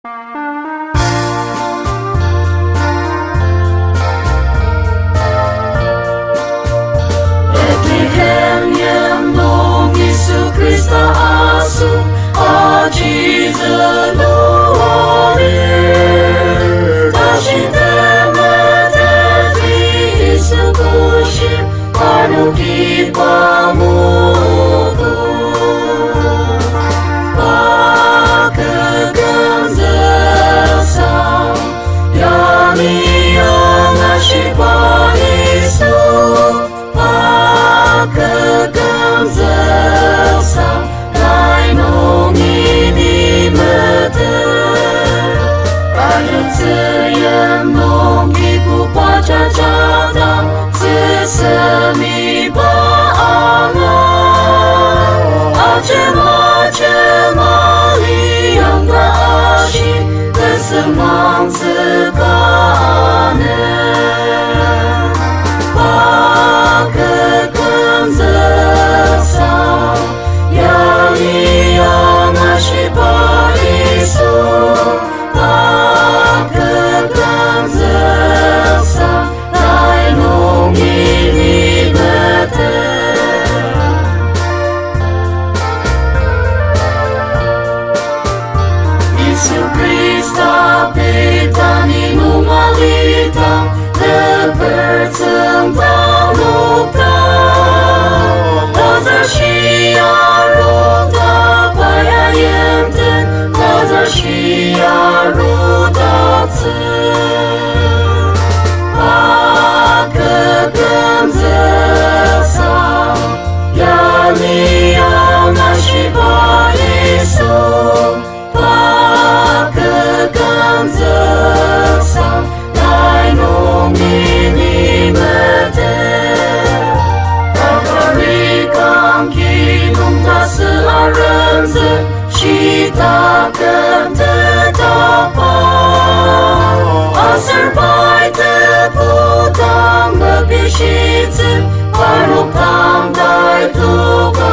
Bethlehem nong Isu Krista asu aji zeluare tashi temeteti Isu kushim anuki pamuku pakegam zesam yami yang ashipa Isu pakegam zesam lai nong ini mete ayat seyem nong ibu paca cadang sesemi baanga acem yang tak asyik kesemang sekane pakegam zesam yang ashipa Isu pakegam zesam lai nong ini mete Isu Krista petani numalita lepercentang lukta Lazar shiaruta paya yenten Lazar shiaruta tse pakegam zesam yani yang ashipa Isu pakegam zesam lai nong ini mete Pakarikang kinung ta searenze shitakem tetapa Aserpai teputang bepishitze Parupang dai tuka